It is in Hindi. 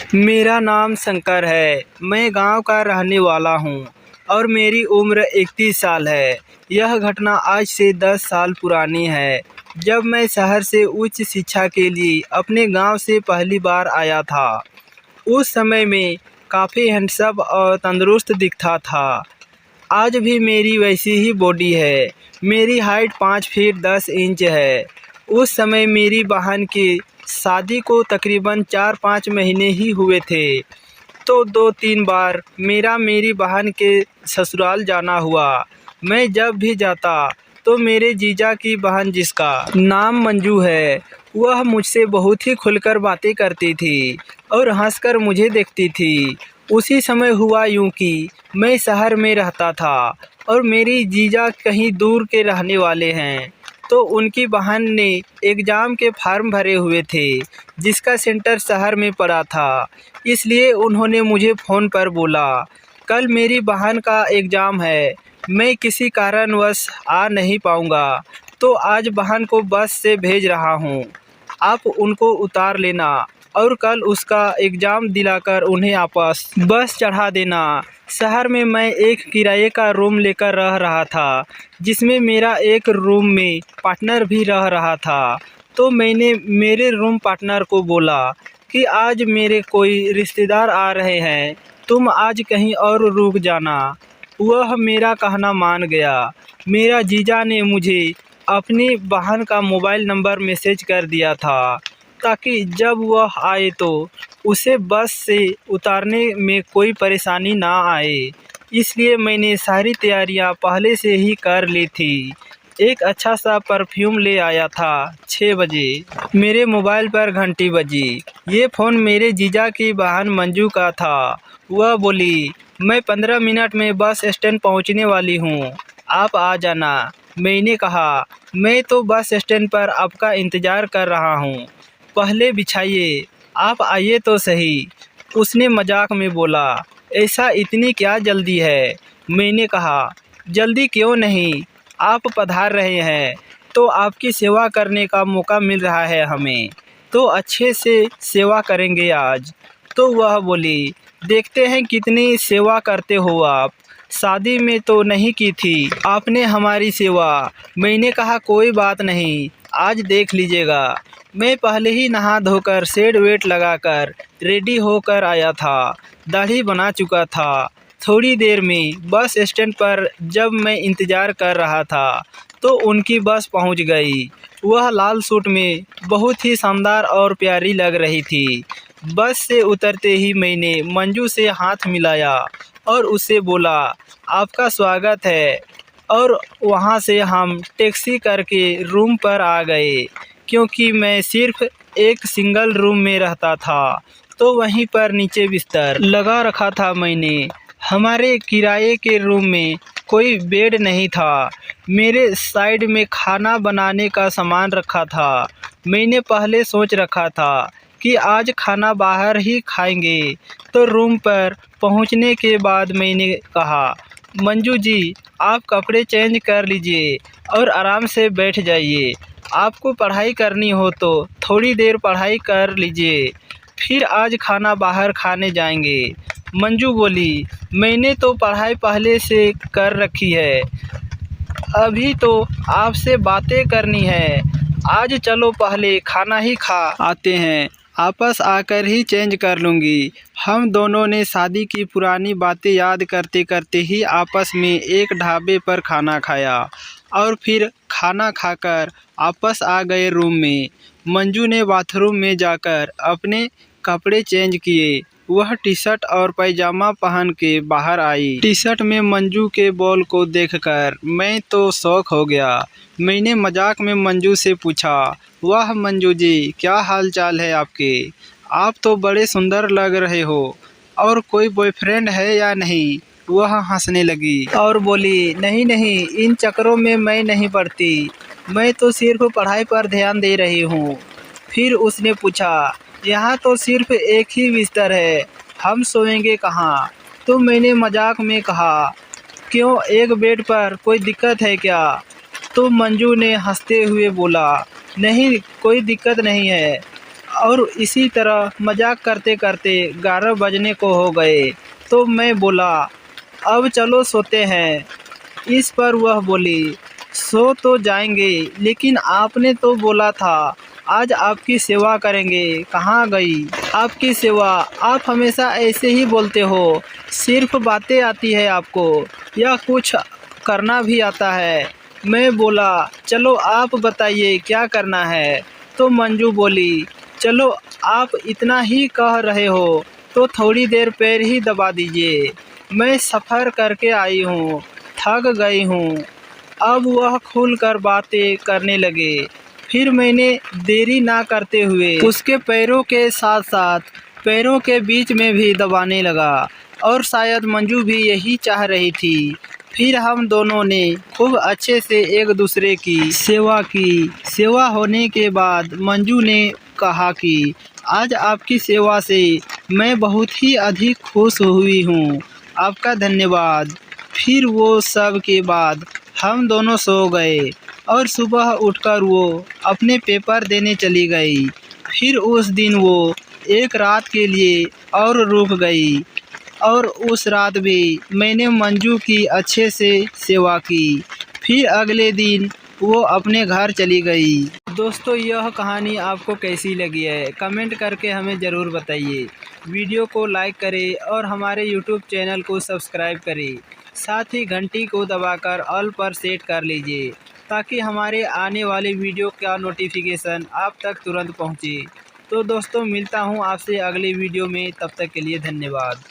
मेरा नाम शंकर है। मैं गांव का रहने वाला हूं और मेरी उम्र 31 साल है। यह घटना आज से 10 साल पुरानी है, जब मैं शहर से उच्च शिक्षा के लिए अपने गांव से पहली बार आया था। उस समय मैं काफ़ी हैंडसम और तंदुरुस्त दिखता था। आज भी मेरी वैसी ही बॉडी है। मेरी हाइट 5 फीट 10 इंच है। उस समय मेरी बहन की शादी को तकरीबन 4-5 महीने ही हुए थे, तो 2-3 बार मेरी बहन के ससुराल जाना हुआ। मैं जब भी जाता तो मेरे जीजा की बहन, जिसका नाम मंजू है, वह मुझसे बहुत ही खुलकर बातें करती थी और हंसकर मुझे देखती थी। उसी समय हुआ यूं कि मैं शहर में रहता था और मेरी जीजा कहीं दूर के रहने वाले हैं, तो उनकी बहन ने एग्ज़ाम के फार्म भरे हुए थे, जिसका सेंटर शहर में पड़ा था। इसलिए उन्होंने मुझे फ़ोन पर बोला, कल मेरी बहन का एग्ज़ाम है, मैं किसी कारणवश आ नहीं पाऊँगा, तो आज बहन को बस से भेज रहा हूँ। आप उनको उतार लेना और कल उसका एग्ज़ाम दिलाकर उन्हें वापस बस चढ़ा देना। शहर में मैं एक किराए का रूम लेकर रह रहा था, जिसमें मेरा एक रूम में पार्टनर भी रह रहा था। तो मैंने मेरे रूम पार्टनर को बोला कि आज मेरे कोई रिश्तेदार आ रहे हैं, तुम आज कहीं और रुक जाना। वह मेरा कहना मान गया। मेरा जीजा ने मुझे अपनी बहन का मोबाइल नंबर मैसेज कर दिया था, ताकि जब वह आए तो उसे बस से उतारने में कोई परेशानी ना आए। इसलिए मैंने सारी तैयारियां पहले से ही कर ली थी। एक अच्छा सा परफ्यूम ले आया था। 6 बजे मेरे मोबाइल पर घंटी बजी। ये फ़ोन मेरे जीजा की बहन मंजू का था। वह बोली, मैं 15 मिनट में बस स्टैंड पहुंचने वाली हूं, आप आ जाना। मैंने कहा, मैं तो बस स्टैंड पर आपका इंतज़ार कर रहा हूं, पहले बिछाइए, आप आइए तो सही। उसने मजाक में बोला, ऐसा इतनी क्या जल्दी है? मैंने कहा, जल्दी क्यों नहीं, आप पधार रहे हैं तो आपकी सेवा करने का मौका मिल रहा है हमें, तो अच्छे से सेवा करेंगे आज। तो वह बोली, देखते हैं कितनी सेवा करते हो आप, शादी में तो नहीं की थी आपने हमारी सेवा। मैंने कहा, कोई बात नहीं, आज देख लीजिएगा। मैं पहले ही नहा धोकर सेट वेट लगाकर रेडी होकर आया था, दाढ़ी बना चुका था। थोड़ी देर में बस स्टैंड पर जब मैं इंतज़ार कर रहा था, तो उनकी बस पहुंच गई। वह लाल सूट में बहुत ही शानदार और प्यारी लग रही थी। बस से उतरते ही मैंने मंजू से हाथ मिलाया और उससे बोला, आपका स्वागत है। और वहां से हम टैक्सी करके रूम पर आ गए। क्योंकि मैं सिर्फ एक सिंगल रूम में रहता था, तो वहीं पर नीचे बिस्तर लगा रखा था मैंने। हमारे किराए के रूम में कोई बेड नहीं था। मेरे साइड में खाना बनाने का सामान रखा था। मैंने पहले सोच रखा था कि आज खाना बाहर ही खाएंगे। तो रूम पर पहुंचने के बाद मैंने कहा, मंजू जी, आप कपड़े चेंज कर लीजिए और आराम से बैठ जाइए। आपको पढ़ाई करनी हो तो थोड़ी देर पढ़ाई कर लीजिए, फिर आज खाना बाहर खाने जाएंगे। मंजू बोली, मैंने तो पढ़ाई पहले से कर रखी है, अभी तो आपसे बातें करनी है। आज चलो पहले खाना ही खा आते हैं, आपस आकर ही चेंज कर लूँगी। हम दोनों ने शादी की पुरानी बातें याद करते करते ही आपस में एक ढाबे पर खाना खाया और फिर खाना खाकर आपस आ गए रूम में। मंजू ने बाथरूम में जाकर अपने कपड़े चेंज किए। वह टी शर्ट और पैजामा पहन के बाहर आई। टी शर्ट में मंजू के बॉल को देखकर मैं तो शौक हो गया। मैंने मजाक में मंजू से पूछा, वाह मंजू जी, क्या हाल चाल है आपके? आप तो बड़े सुंदर लग रहे हो, और कोई बॉयफ्रेंड है या नहीं? वह हंसने लगी और बोली, नहीं नहीं, इन चक्करों में मैं नहीं पड़ती, मैं तो सिर्फ पढ़ाई पर ध्यान दे रही हूँ। फिर उसने पूछा, यहाँ तो सिर्फ एक ही बिस्तर है, हम सोएंगे कहाँ? तो मैंने मजाक में कहा, क्यों, एक बेड पर कोई दिक्कत है क्या? तो मंजू ने हंसते हुए बोला, नहीं, कोई दिक्कत नहीं है, और इसी तरह मजाक करते करते 11 बजने को हो गए। तो मैं बोला, अब चलो सोते हैं। इस पर वह बोली, सो तो जाएंगे, लेकिन आपने तो बोला था आज आपकी सेवा करेंगे, कहाँ गई आपकी सेवा? आप हमेशा ऐसे ही बोलते हो, सिर्फ बातें आती है आपको, या कुछ करना भी आता है? मैं बोला, चलो आप बताइए क्या करना है? तो मंजू बोली, चलो आप इतना ही कह रहे हो तो थोड़ी देर पैर ही दबा दीजिए, मैं सफ़र करके आई हूँ, थक गई हूँ। अब वह खुलकर बातें करने लगे। फिर मैंने देरी ना करते हुए उसके पैरों के साथ साथ पैरों के बीच में भी दबाने लगा, और शायद मंजू भी यही चाह रही थी। फिर हम दोनों ने खूब अच्छे से एक दूसरे की सेवा की। सेवा होने के बाद मंजू ने कहा कि आज आपकी सेवा से मैं बहुत ही अधिक खुश हुई हूँ, आपका धन्यवाद। फिर वो सब के बाद हम दोनों सो गए, और सुबह उठकर वो अपने पेपर देने चली गई। फिर उस दिन वो एक रात के लिए और रुक गई, और उस रात भी मैंने मंजू की अच्छे से सेवा की। फिर अगले दिन वो अपने घर चली गई। दोस्तों, यह कहानी आपको कैसी लगी है कमेंट करके हमें ज़रूर बताइए। वीडियो को लाइक करें और हमारे यूट्यूब चैनल को सब्सक्राइब करें। साथ ही घंटी को दबाकर ऑल पर सेट कर लीजिए, ताकि हमारे आने वाले वीडियो का नोटिफिकेशन आप तक तुरंत पहुंचे। तो दोस्तों, मिलता हूं आपसे अगले वीडियो में, तब तक के लिए धन्यवाद।